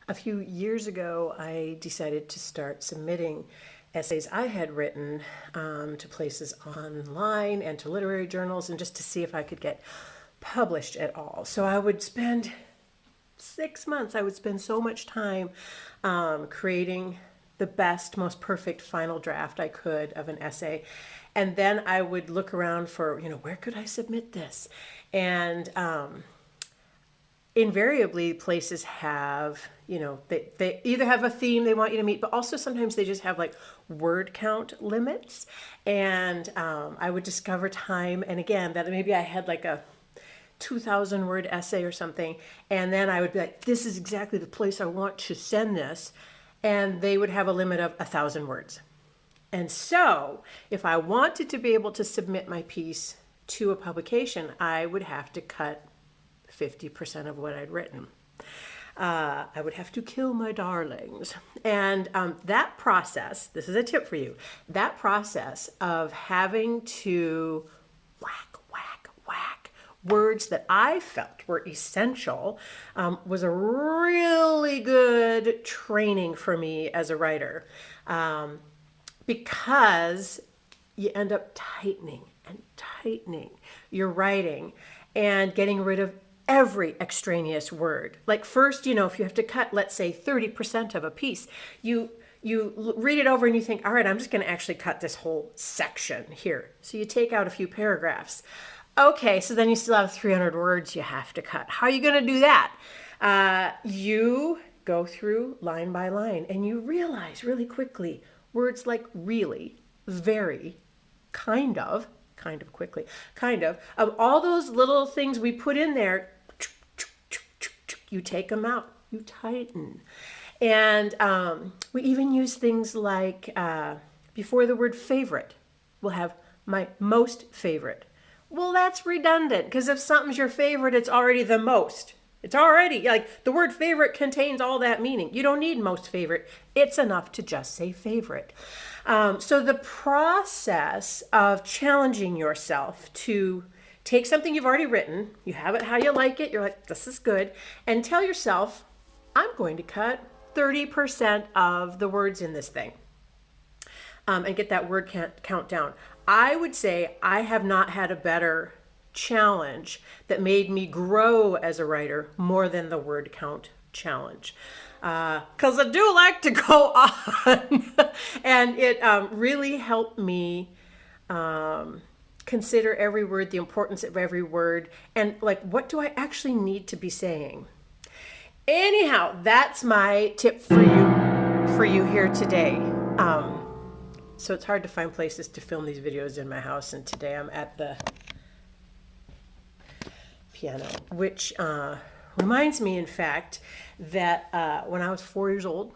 A few years ago, I decided to start submitting essays I had written to places online and to literary journals, and just to see if I could get published at all. So I would spend 6 months, I would spend so much time creating the best, most perfect final draft I could of an essay. And then I would look around for, where could I submit this? And invariably places have, they either have a theme they want you to meet, but also sometimes they just have like word count limits. And I would discover time and again that maybe I had like a 2,000 word essay or something, and then I would be like, this is exactly the place I want to send this, and they would have a limit of 1,000 words. And so if I wanted to be able to submit my piece to a publication, I would have to cut 50% of what I'd written. I would have to kill my darlings. And that process, this is a tip for you, that process of having to whack, whack, whack words that I felt were essential was a really good training for me as a writer, because you end up tightening and tightening your writing and getting rid of every extraneous word. Like first, if you have to cut, let's say 30% of a piece, you read it over and you think, all right, I'm just going to actually cut this whole section here. So you take out a few paragraphs. Okay, so then you still have 300 words you have to cut. How are you going to do that? You go through line by line and you realize really quickly words like really, very, kind of quickly, of all those little things we put in there, you take them out, you tighten. And we even use things like before the word favorite, we'll have my most favorite. Well, that's redundant because if something's your favorite, it's already the most. It's already like the word favorite contains all that meaning. You don't need most favorite. It's enough to just say favorite. So the process of challenging yourself to take something you've already written, you have it how you like it, you're like, this is good, and tell yourself, I'm going to cut 30% of the words in this thing. And get that word count down. I would say I have not had a better challenge that made me grow as a writer more than the word count challenge. Because I do like to go on. And it really helped me consider every word, the importance of every word, and like, what do I actually need to be saying? Anyhow, that's my tip for you here today. So it's hard to find places to film these videos in my house, and today I'm at the piano, which reminds me, in fact, that when I was 4 years old,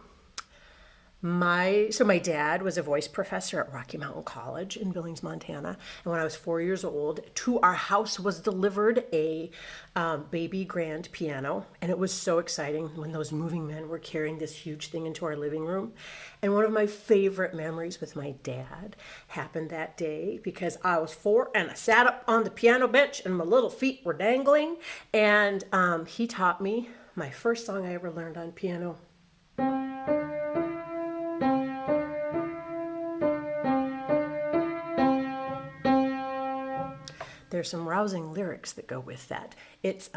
my dad was a voice professor at Rocky Mountain College in Billings, Montana. And when I was 4 years old, to our house was delivered a baby grand piano. And it was so exciting when those moving men were carrying this huge thing into our living room. And one of my favorite memories with my dad happened that day because I was 4 and I sat up on the piano bench and my little feet were dangling. And he taught me my first song I ever learned on piano. There's some rousing lyrics that go with that. It's,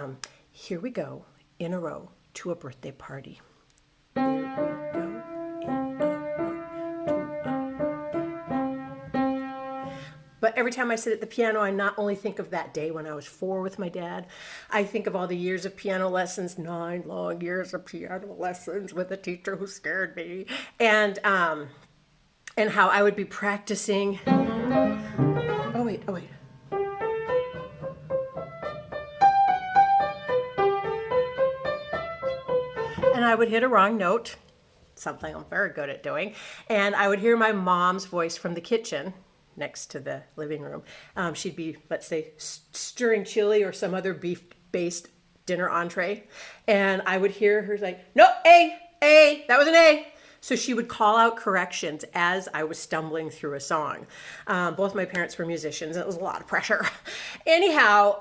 here we go, in a row, to a birthday party. Here we go, in a row, to a birthday. But every time I sit at the piano, I not only think of that day when I was 4 with my dad, I think of all the years of piano lessons, 9 long years of piano lessons with a teacher who scared me, and how I would be practicing. Oh wait. And I would hit a wrong note, something I'm very good at doing, and I would hear my mom's voice from the kitchen next to the living room. She'd be, let's say, stirring chili or some other beef-based dinner entree, and I would hear her like, no, A, that was an A. So she would call out corrections as I was stumbling through a song. Both my parents were musicians. It was a lot of pressure. Anyhow,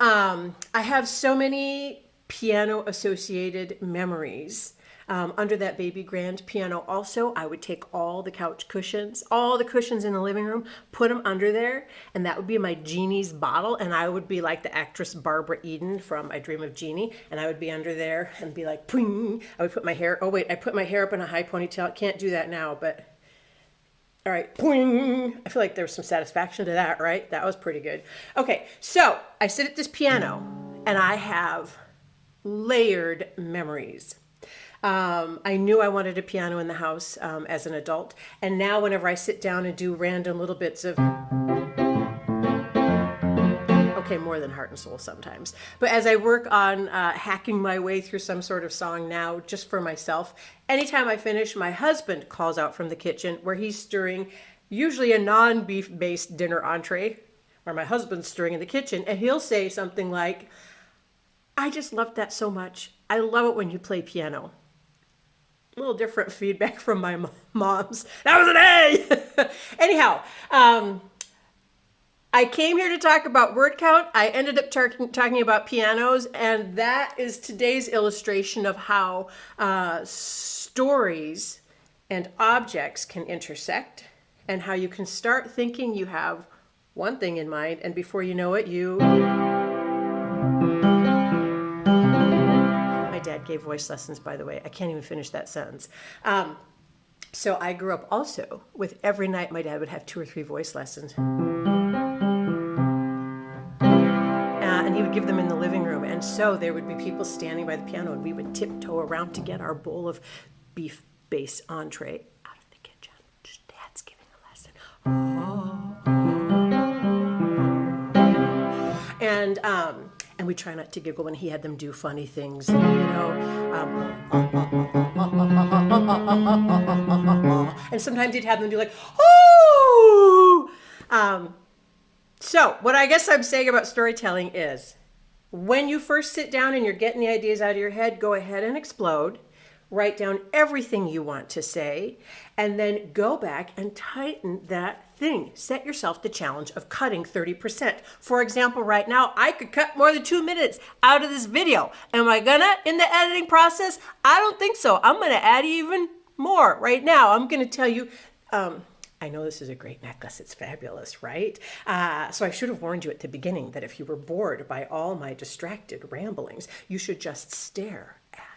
I have so many piano associated memories. Under that baby grand piano also, I would take all the couch cushions, all the cushions in the living room, put them under there, and that would be my Genie's bottle, and I would be like the actress Barbara Eden from I Dream of Jeannie, and I would be under there and be like, ping. I would put my hair, I put my hair up in a high ponytail. Can't do that now, but all right, ping. I feel like there was some satisfaction to that, right? That was pretty good. Okay, so I sit at this piano, and I have layered memories. I knew I wanted a piano in the house as an adult. And now whenever I sit down and do random little bits of, okay, more than Heart and Soul sometimes. But as I work on hacking my way through some sort of song now, just for myself, anytime I finish, my husband calls out from the kitchen where he's stirring usually a non-beef based dinner entree, or my husband's stirring in the kitchen, and he'll say something like, I just loved that so much. I love it when you play piano. A little different feedback from my mom's. That was an A! Anyhow, I came here to talk about word count. I ended up talking about pianos, and that is today's illustration of how stories and objects can intersect, and how you can start thinking you have one thing in mind, and before you know it, My dad gave voice lessons, by the way. I can't even finish that sentence. So I grew up also with every night my dad would have 2 or 3 voice lessons. And he would give them in the living room. And so there would be people standing by the piano, and we would tiptoe around to get our bowl of beef base entree out of the kitchen. Just Dad's giving a lesson. And we try not to giggle when he had them do funny things, you know. And sometimes he'd have them do like, oh! So what I guess I'm saying about storytelling is, when you first sit down and you're getting the ideas out of your head, go ahead and explode. Write down everything you want to say, and then go back and tighten that thing. Set yourself the challenge of cutting 30%. For example, right now, I could cut more than 2 minutes out of this video. Am I gonna in the editing process? I don't think so. I'm gonna add even more right now. I'm gonna tell you, I know this is a great necklace. It's fabulous, right? So I should have warned you at the beginning that if you were bored by all my distracted ramblings, you should just stare at